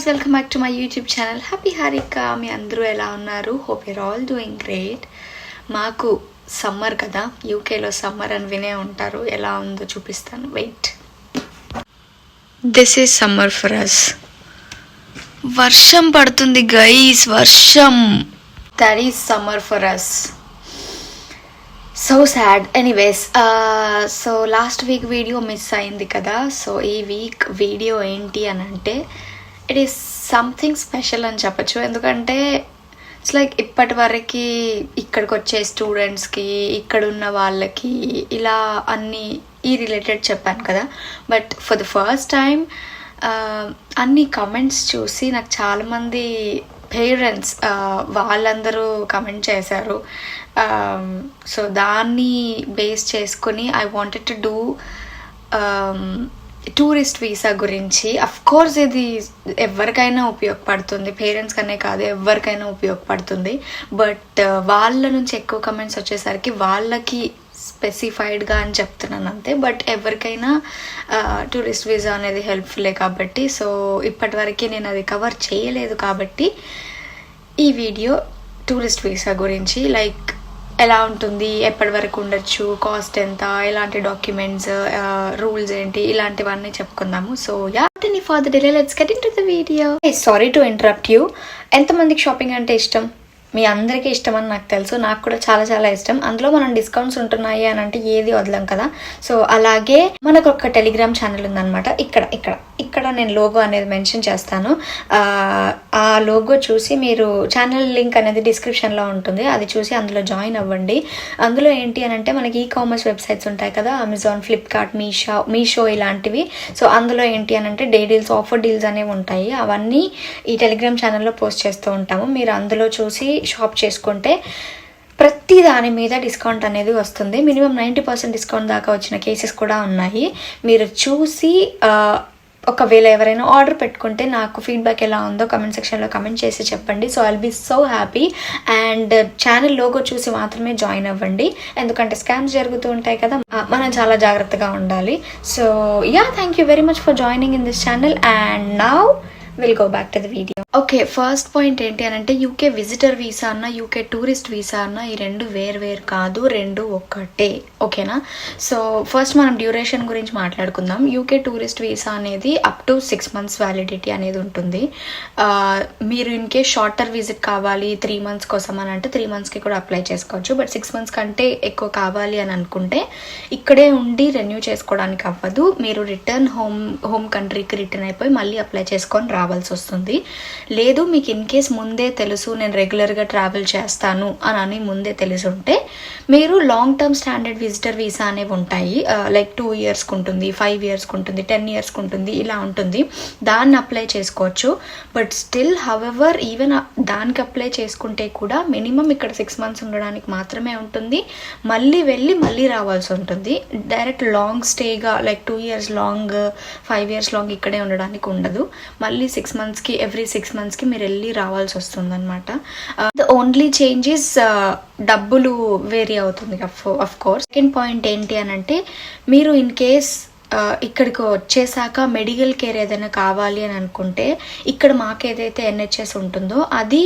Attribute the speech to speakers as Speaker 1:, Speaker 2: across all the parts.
Speaker 1: guys, welcome back to my YouTube channel. Happy Harika. మీ అందరూ ఎలా ఉన్నారు? Hope you're all doing great. మాకు summer కదా, యూకేలో సమ్మర్ అని వినే ఉంటారు. ఎలా ఉందో చూపిస్తాను, వెయిట్. This is summer for us. వర్షం పడుతుంది గైస్, వర్షం. That is summer for us. So sad. Anyways, so last week video miss అయింది కదా. సో ఈ వీక్ వీడియో ఏంటి అని అంటే ఇట్ ఈస్ సంథింగ్ స్పెషల్ అని చెప్పచ్చు. ఎందుకంటే ఇట్స్ లైక్ ఇప్పటి వరకు ఇక్కడికి వచ్చే స్టూడెంట్స్కి, ఇక్కడున్న వాళ్ళకి ఇలా అన్నీ ఈ రిలేటెడ్ చెప్పాను కదా. But for the first time అన్ని కమెంట్స్ చూసి నాకు చాలామంది పేరెంట్స్ వాళ్ళందరూ కమెంట్ చేశారు. సో దాన్ని బేస్ చేసుకుని I wanted to do tourist visa గురించి. అఫ్ కోర్స్ ఇది ఎవరికైనా ఉపయోగపడుతుంది, పేరెంట్స్ కనే కాదు, ఎవరికైనా ఉపయోగపడుతుంది. బట్ వాళ్ళ నుంచి ఎక్కువ కమెంట్స్ వచ్చేసరికి వాళ్ళకి స్పెసిఫైడ్గా అని చెప్తున్నాను అంతే. బట్ ఎవరికైనా టూరిస్ట్ వీసా అనేది హెల్ప్ఫుల్లే కాబట్టి, సో ఇప్పటివరకు నేను అది కవర్ చేయలేదు కాబట్టి ఈ వీడియో టూరిస్ట్ వీసా గురించి, లైక్ ఎలా ఉంటుంది, ఎప్పటి వరకు ఉండొచ్చు, కాస్ట్ ఎంత, ఎలాంటి డాక్యుమెంట్స్, రూల్స్ ఏంటి, ఇలాంటివన్నీ చెప్పుకుందాము. So yeah, any further delay, let's get into the video. Sorry to interrupt you. ఎంతమందికి షాపింగ్ అంటే ఇష్టం? మీ అందరికీ ఇష్టం అని నాకు తెలుసు, నాకు కూడా చాలా చాలా ఇష్టం. అందులో మనం డిస్కౌంట్స్ ఉంటున్నాయి అని అంటే ఏది వదలం కదా. సో అలాగే మనకు ఒక టెలిగ్రామ్ ఛానల్ ఉందన్నమాట. ఇక్కడ నేను లోగో అనేది మెన్షన్ చేస్తాను. ఆ లోగో చూసి మీరు, ఛానల్ లింక్ అనేది డిస్క్రిప్షన్లో ఉంటుంది, అది చూసి అందులో జాయిన్ అవ్వండి. అందులో ఏంటి అని అంటే మనకి ఈ కామర్స్ వెబ్సైట్స్ ఉంటాయి కదా, అమెజాన్, ఫ్లిప్కార్ట్, మీషో ఇలాంటివి. సో అందులో ఏంటి అని అంటే డే డీల్స్, ఆఫర్ డీల్స్ అనేవి ఉంటాయి. అవన్నీ ఈ టెలిగ్రామ్ ఛానల్లో పోస్ట్ చేస్తూ ఉంటాము. మీరు అందులో చూసి షాప్ చేసుకుంటే ప్రతి దాని మీద డిస్కౌంట్ అనేది వస్తుంది. మినిమం 90% డిస్కౌంట్ దాకా వచ్చిన కేసెస్ కూడా ఉన్నాయి. మీరు చూసి ఒకవేళ ఎవరైనా ఆర్డర్ పెట్టుకుంటే నాకు ఫీడ్బ్యాక్ ఎలా ఉందో కమెంట్ సెక్షన్లో కమెంట్ చేసి చెప్పండి. So I'll be so happy. And channel logo చూసి మాత్రమే జాయిన్ అవ్వండి, ఎందుకంటే స్కామ్స్ జరుగుతూ ఉంటాయి కదా, మనం చాలా జాగ్రత్తగా ఉండాలి. So yeah, thank you very much for joining in this channel. And now will go back to the video. Okay, first point ఏంటి అని అంటే యూకే విజిటర్ వీసా అన్న, యూకే టూరిస్ట్ వీసా అన్న, ఈ రెండు వేరు కాదు, రెండు ఒక్కటే. ఓకేనా? సో ఫస్ట్ మనం డ్యూరేషన్ గురించి మాట్లాడుకుందాం. యూకే టూరిస్ట్ వీసా అనేది అప్ టు 6 months వ్యాలిడిటీ అనేది ఉంటుంది. మీరు ఇన్ కేస్ షార్టర్ విజిట్ కావాలి 3 months కోసం అని అంటే 3 monthsకి కూడా అప్లై చేసుకోవచ్చు. బట్ 6 months కంటే ఎక్కువ కావాలి అని అనుకుంటే ఇక్కడే ఉండి రెన్యూ చేసుకోవడానికి అవ్వదు. మీరు రిటర్న్ హోమ్ కంట్రీకి రిటర్న్ అయిపోయి మళ్ళీ అప్లై చేసుకొని రావాల్సి వస్తుంది. లేదు మీకు ఇన్ కేస్ ముందే తెలుసు నేను రెగ్యులర్గా ట్రావెల్ చేస్తాను అని ముందే తెలిసి ఉంటే మీరు long term standard visitor visa అనేవి ఉంటాయి. లైక్ 2 yearsకి ఉంటుంది, 5 yearsకి ఉంటుంది, 10 yearsకి ఉంటుంది, ఇలా ఉంటుంది. దాన్ని అప్లై చేసుకోవచ్చు. బట్ స్టిల్ హవెవర్ ఈవెన్ దానికి అప్లై చేసుకుంటే కూడా మినిమం ఇక్కడ 6 months ఉండడానికి మాత్రమే ఉంటుంది. మళ్ళీ వెళ్ళి మళ్ళీ రావాల్సి ఉంటుంది. డైరెక్ట్ లాంగ్ స్టేగా like 2 years long, 5 years long ఇక్కడే ఉండడానికి ఉండదు. మళ్ళీ 6 monthsకి, ఎవ్రీ 6 monthsకి మీరు వెళ్ళి రావాల్సి వస్తుంది అనమాట. ద ఓన్లీ చేంజెస్ డబ్బులు వేరీ అవుతుంది అఫ్ కోర్స్. సెకండ్ పాయింట్ ఏంటి అని అంటే మీరు ఇన్ కేస్ ఇక్కడికి వచ్చేసాక మెడికల్ కేర్ ఏదైనా కావాలి అని అనుకుంటే ఇక్కడ మాకు ఏదైతే NHS ఉంటుందో అది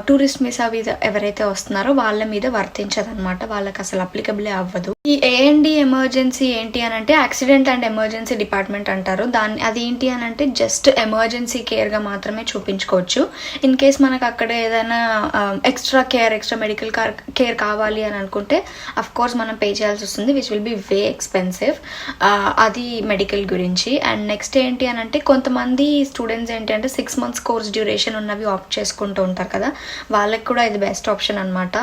Speaker 1: టూరిస్ట్ వీసా మీద ఎవరైతే వస్తున్నారో వాళ్ళ మీద వర్తించదు అనమాట. వాళ్ళకి అసలు అప్లికబులే అవ్వదు. ఈ A&D ఎమర్జెన్సీ ఏంటి అని అంటే యాక్సిడెంట్ అండ్ ఎమర్జెన్సీ డిపార్ట్మెంట్ అంటారు దాన్ని. అది ఏంటి అని అంటే జస్ట్ ఎమర్జెన్సీ కేర్గా మాత్రమే చూపించుకోవచ్చు. ఇన్ కేస్ మనకు అక్కడ ఏదైనా ఎక్స్ట్రా మెడికల్ కేర్ కావాలి అని అనుకుంటే అఫ్ కోర్స్ మనం పే చేయాల్సి వస్తుంది, which will be way expensive. అది మెడికల్ గురించి. అండ్ నెక్స్ట్ ఏంటి అని అంటే కొంతమంది స్టూడెంట్స్ ఏంటి అంటే 6 months కోర్స్ డ్యూరేషన్ ఉన్నవి ఆప్ట్ చేసుకుంటూ ఉంటారు కదా, వాళ్ళకి కూడా ఇది బెస్ట్ ఆప్షన్ అనమాట.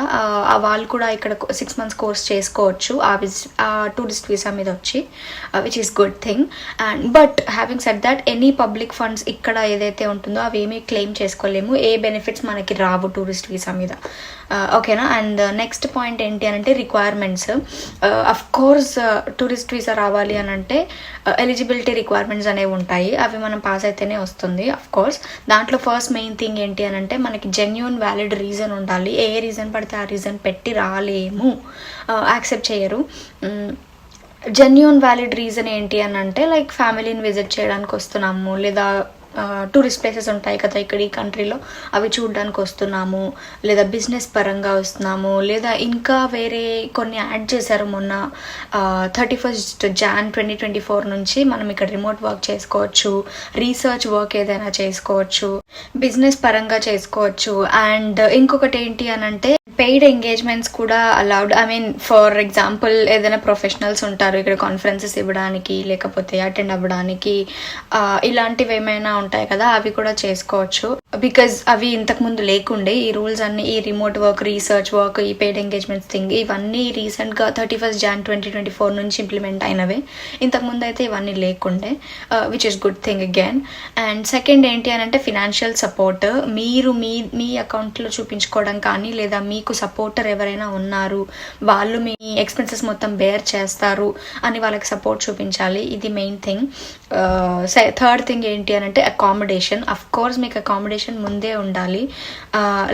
Speaker 1: వాళ్ళు కూడా ఇక్కడ 6 months కోర్స్ చేసుకోవచ్చు ఆ టూరిస్ట్ వీసా మీద వచ్చి, which is good thing. And but having said that any public funds ఇక్కడ ఏదైతే ఉంటుందో అవి ఏమీ క్లెయిమ్ చేసుకోలేము, ఏ బెనిఫిట్స్ మనకి రావు టూరిస్ట్ వీసా మీద. ఓకేనా? అండ్ నెక్స్ట్ పాయింట్ ఏంటి అని అంటే requirements. Of course tourist visa రావాలి అని అంటే ఎలిజిబిలిటీ రిక్వైర్మెంట్స్ అనేవి ఉంటాయి, అవి మనం పాస్ అయితేనే వస్తుంది. అఫ్ కోర్స్ దాంట్లో ఫస్ట్ మెయిన్ థింగ్ ఏంటి అని అంటే మనకి జెన్యూన్ వ్యాలిడ్ రీజన్ ఉండాలి. ఏ రీజన్ పడితే ఆ రీజన్ పెట్టి రాలేము, యాక్సెప్ట్ చేయరు. జెన్యూన్ వ్యాలిడ్ రీజన్ ఏంటి అని అంటే లైక్ ఫ్యామిలీని విజిట్ చేయడానికి వస్తున్నాము, లేదా టూరిస్ట్ ప్లేసెస్ ఉంటాయి కదా ఇక్కడ ఈ కంట్రీలో, అవి చూడడానికి వస్తున్నాము, లేదా బిజినెస్ పరంగా వస్తున్నాము, లేదా ఇంకా వేరే కొన్ని యాడ్ చేశారు మొన్న 31st Jan 2024 నుంచి మనం ఇక్కడ రిమోట్ వర్క్ చేసుకోవచ్చు, రీసెర్చ్ వర్క్ ఏదైనా చేసుకోవచ్చు, బిజినెస్ పరంగా చేసుకోవచ్చు. అండ్ ఇంకొకటి ఏంటి అని అంటే పెయిడ్ ఎంగేజ్మెంట్స్ కూడా allowed. I mean for example ఏదైనా ప్రొఫెషనల్స్ ఉంటారు ఇక్కడ కాన్ఫరెన్సెస్ ఇవ్వడానికి లేకపోతే అటెండ్ అవ్వడానికి, ఇలాంటివి ఏమైనా ఉంటాయి కదా, అవి కూడా చేసుకోవచ్చు. బికాజ్ అవి ఇంతకుముందు లేకుండే ఈ రూల్స్ అన్ని, ఈ రిమోట్ వర్క్, రీసెర్చ్ వర్క్, ఈ పెయిడ్ ఎంగేజ్మెంట్స్ థింగ్ ఇవన్నీ రీసెంట్గా 31st Jan 2024 నుంచి ఇంప్లిమెంట్ అయినవే. ఇంతకుముందు అయితే ఇవన్నీ లేకుండే, which is good thing again. And second ఏంటి అని అంటే ఫినాన్షియల్ సపోర్ట్. మీరు మీ అకౌంట్లో చూపించుకోవడం కానీ, లేదా మీకు సపోర్టర్ ఎవరైనా ఉన్నారు, వాళ్ళు మీ ఎక్స్పెన్సెస్ మొత్తం బేర్ చేస్తారు అని వాళ్ళకి సపోర్ట్ చూపించాలి. ఇది మెయిన్ థింగ్. థర్డ్ థింగ్ ఏంటి అని అంటే అకామిడేషన్. అఫ్ కోర్స్ మీకు అకామిడేషన్ ముందే ఉండాలి.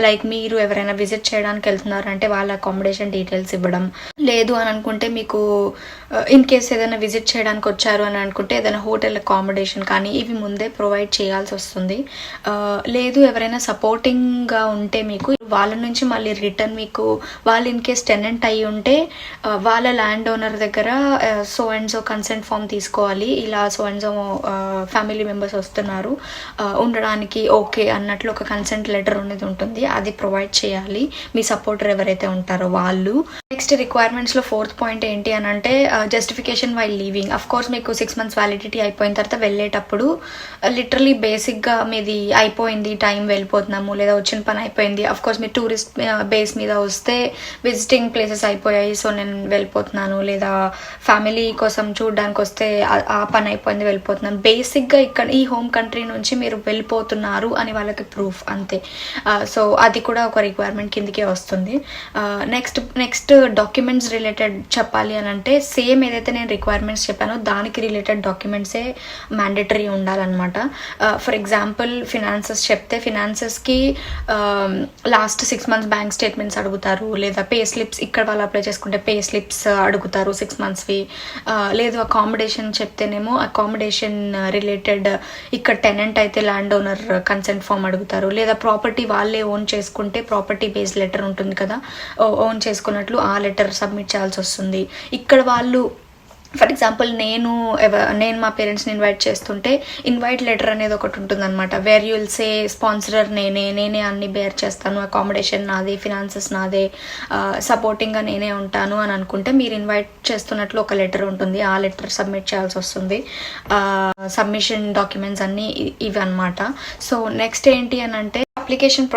Speaker 1: లైక్ మీరు ఎవరైనా విజిట్ చేయడానికి వెళ్తున్నారంటే వాళ్ళ అకామిడేషన్ డీటెయిల్స్ ఇవ్వడం. లేదు అని అనుకుంటే మీకు ఇన్ కేస్ ఏదైనా విజిట్ చేయడానికి వచ్చారు అని అనుకుంటే ఏదైనా హోటల్ అకామిడేషన్ కానీ ఇవి ముందే ప్రొవైడ్ చేయాల్సి వస్తుంది. లేదు ఎవరైనా సపోర్టింగ్గా ఉంటే మీకు వాళ్ళ నుంచి మళ్ళీ రిటర్న్ మీకు వాళ్ళు ఇన్ కేస్ టెనెంట్ అయ్యి ఉంటే వాళ్ళ ల్యాండ్ ఓనర్ దగ్గర so and so consent form తీసుకోవాలి. ఇలా so and so family members వస్తున్నారు ఉండడానికి ఓకే అన్నట్లు ఒక కన్సెంట్ లెటర్ అనేది ఉంటుంది, అది ప్రొవైడ్ చేయాలి మీ సపోర్టర్ ఎవరైతే ఉంటారో వాళ్ళు. నెక్స్ట్ రిక్వైర్మెంట్స్లో 4th పాయింట్ ఏంటి అని అంటే justification while leaving. Of course మీకు 6 months వ్యాలిడిటీ అయిపోయిన తర్వాత వెళ్ళేటప్పుడు లిటరలీ బేసిక్గా మీది అయిపోయింది, టైం వెళ్ళిపోతున్నాము, లేదా వచ్చిన పని అయిపోయింది. అఫ్ కోర్స్ మీరు టూరిస్ట్ బేస్ మీద వస్తే విజిటింగ్ ప్లేసెస్ అయిపోయాయి సో నేను వెళ్ళిపోతున్నాను, లేదా ఫ్యామిలీ కోసం చూడడానికి వస్తే ఆ పని అయిపోయింది వెళ్ళిపోతున్నాను. బేసిక్గా ఇక్కడ ఈ హోమ్ కంట్రీ నుంచి మీరు వెళ్ళిపోతున్నారు అని వాళ్ళకి ప్రూఫ్ అంతే. సో అది కూడా ఒక రిక్వైర్మెంట్ కిందకే వస్తుంది. నెక్స్ట్ డాక్యుమెంట్స్ రిలేటెడ్ చెప్పాలి అని అంటే సేమ్ ఏదైతే నేను రిక్వైర్మెంట్స్ చెప్పానో దానికి రిలేటెడ్ డాక్యుమెంట్సే మ్యాండేటరీ ఉండాలన్నమాట. ఫర్ ఎగ్జాంపుల్ ఫినాన్సెస్ చెప్తే ఫినాన్సెస్కి లాస్ట్ 6 months బ్యాంక్ స్టేట్మెంట్స్ అడుగుతారు, లేదా పే స్లిప్స్ ఇక్కడ వాళ్ళు అప్లై చేసుకుంటే పే స్లిప్స్ అడుగుతారు 6 monthsవి. లేదు అకామిడేషన్ చెప్తేనేమో అకామిడేషన్ రిలేటెడ్ ఇక్కడ టెనెంట్ అయితే ల్యాండ్ ఓనర్ కన్సెంట్ ఫామ్ అడుగుతారు, లేదా ప్రాపర్టీ వాళ్ళే ఓన్ చేసుకుంటే ప్రాపర్టీ బేస్డ్ లెటర్ ఉంటుంది కదా, ఓన్ చేసుకున్నట్లు ఆ లెటర్ సబ్మిట్ చేయాల్సి వస్తుంది. ఇక్కడ వాళ్ళు ఫర్ ఎగ్జాంపుల్ నేను మా పేరెంట్స్ని ఇన్వైట్ చేస్తుంటే ఇన్వైట్ లెటర్ అనేది ఒకటి ఉంటుంది అనమాట. వేర్ యుల్ సే స్పాన్సరర్ నేనే అన్ని బేర్ చేస్తాను, అకామిడేషన్ నాదే, ఫినాన్సెస్ నాదే, సపోర్టింగ్గా నేనే ఉంటాను అని అనుకుంటే మీరు ఇన్వైట్ చేస్తున్నట్లు ఒక లెటర్ ఉంటుంది, ఆ లెటర్ సబ్మిట్ చేయాల్సి వస్తుంది. సబ్మిషన్ డాక్యుమెంట్స్ అన్నీ ఇవి అనమాట. సో నెక్స్ట్ ఏంటి అని అంటే అప్లికేషన్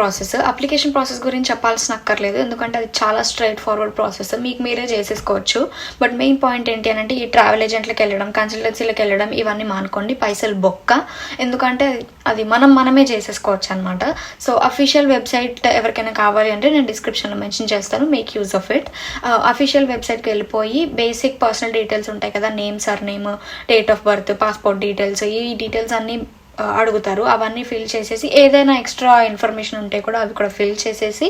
Speaker 1: ప్రాసెస్ గురించి చెప్పాల్సిన అక్కర్లేదు, ఎందుకంటే అది చాలా స్ట్రైట్ ఫార్వర్డ్ ప్రాసెస్, మీకు మీరే చేసేసుకోవచ్చు. బట్ మెయిన్ పాయింట్ ఏంటి అని అంటే ఈ ట్రావెల్ ఏజెంట్లకు వెళ్ళడం, కన్సల్టెన్సీలకు వెళ్ళడం ఇవన్నీ మానుకోండి, పైసలు బొక్క. ఎందుకంటే అది మనమే చేసేసుకోవచ్చు అనమాట. సో అఫీషియల్ వెబ్సైట్ ఎవరికైనా కావాలి అంటే నేను డిస్క్రిప్షన్లో మెన్షన్ చేస్తాను, make use of it. Official వెబ్సైట్కి వెళ్ళిపోయి బేసిక్ పర్సనల్ డీటెయిల్స్ ఉంటాయి కదా, name, surname, date of birth, passport details, ఈ డీటెయిల్స్ అన్నీ అడుగుతారు. అవన్నీ ఫిల్ చేసేసి ఏదైనా ఎక్స్ట్రా ఇన్ఫర్మేషన్ ఉంటే కూడా అవి కూడా ఫిల్ చేసేసి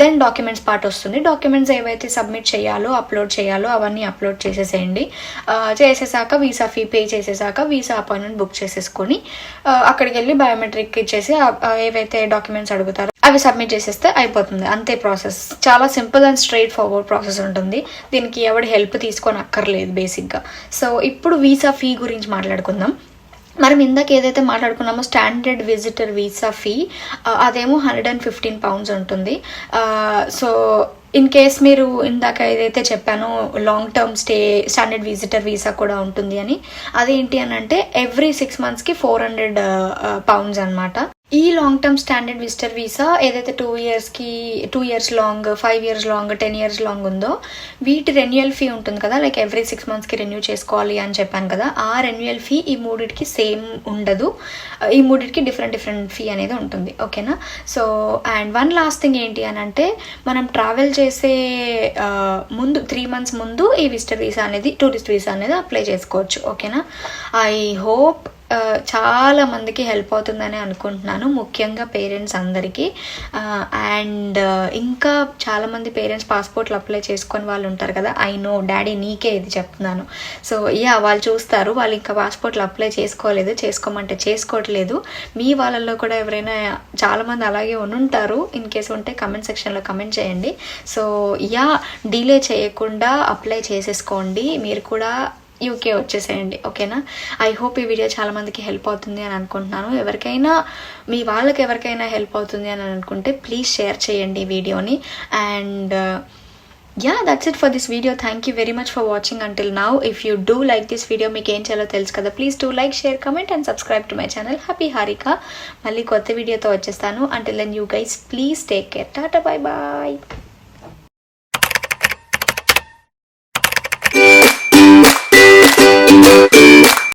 Speaker 1: దెన్ డాక్యుమెంట్స్ పార్ట్ వస్తుంది. డాక్యుమెంట్స్ ఏవైతే సబ్మిట్ చేయాలో అప్లోడ్ చేయాలో అవన్నీ అప్లోడ్ చేసేసేయండి. చేసేసాక వీసా ఫీ పే చేసేసాక వీసా అపాయింట్మెంట్ బుక్ చేసేసుకొని అక్కడికి వెళ్ళి బయోమెట్రిక్ ఇచ్చేసి ఏవైతే డాక్యుమెంట్స్ అడుగుతారో అవి సబ్మిట్ చేసేస్తే అయిపోతుంది, అంతే ప్రాసెస్. చాలా simple and straight forward process ఉంటుంది, దీనికి ఎవరి హెల్ప్ తీసుకొని అక్కర్లేదు బేసిక్గా. సో ఇప్పుడు వీసా ఫీ గురించి మాట్లాడుకుందాం. మనం ఇందాక ఏదైతే మాట్లాడుకున్నామో స్టాండర్డ్ విజిటర్ వీసా ఫీ అదేమో £115 ఉంటుంది. సో ఇన్ కేస్ మీరు ఇందాక ఏదైతే చెప్పానో long term standard visitor visa కూడా ఉంటుంది అని, అదేంటి అని అంటే ఎవ్రీ 6 monthsకి £400 అనమాట. ఈ long term standard visitor visa ఏదైతే 2 years long, 5 years long, 10 years long ఉందో వీటి రెన్యువల్ ఫీ ఉంటుంది కదా, లైక్ ఎవ్రీ 6 monthsకి రెన్యూ చేసుకోవాలి అని చెప్పాను కదా, ఆ రెన్యువల్ ఫీ ఈ మూడిటికి సేమ్ ఉండదు, ఈ మూడిటికి డిఫరెంట్ ఫీ అనేది ఉంటుంది. ఓకేనా? So and one last thing ఏంటి అని అంటే మనం ట్రావెల్ చేసే ముందు 3 months ముందు ఈ విజిటర్ వీసా అనేది, టూరిస్ట్ వీసా అనేది అప్లై చేసుకోవచ్చు. ఓకేనా? ఐ హోప్ చాలా మందికి హెల్ప్ అవుతుందని అనుకుంటున్నాను, ముఖ్యంగా పేరెంట్స్ అందరికీ. అండ్ ఇంకా చాలామంది పేరెంట్స్ పాస్పోర్ట్లు అప్లై చేసుకొని వాళ్ళు ఉంటారు కదా. ఐ నో డాడీ నీకే ఇది చెప్తున్నాను. సో వాళ్ళు చూస్తారు, వాళ్ళు ఇంకా పాస్పోర్ట్లు అప్లై చేసుకోలేదు, చేసుకోమంటే చేసుకోవట్లేదు. మీ వాళ్ళల్లో కూడా ఎవరైనా చాలామంది అలాగే ఉంటారు. ఇన్ కేసు ఉంటే కమెంట్ సెక్షన్లో కమెంట్ చేయండి. సో డిలే చేయకుండా అప్లై చేసేసుకోండి, మీరు కూడా యూకే వచ్చేసేయండి, ఓకేనా. ఐ హోప్ ఈ వీడియో చాలా మందికి హెల్ప్ అవుతుంది అని అనుకుంటున్నాను. ఎవరికైనా మీ వాళ్ళకి ఎవరికైనా హెల్ప్ అవుతుంది అని అనుకుంటే ప్లీజ్ షేర్ చేయండి ఈ వీడియోని. And that's it for this video. Thank you very much for watching until now. If you do like this video, మీకు ఏం చేయాలో తెలుసు కదా, please do like, share, comment and subscribe to my channel. Happy Harika. మళ్ళీ కొత్త వీడియోతో వచ్చేస్తాను. Until then you guys please take care. Tata, bye bye.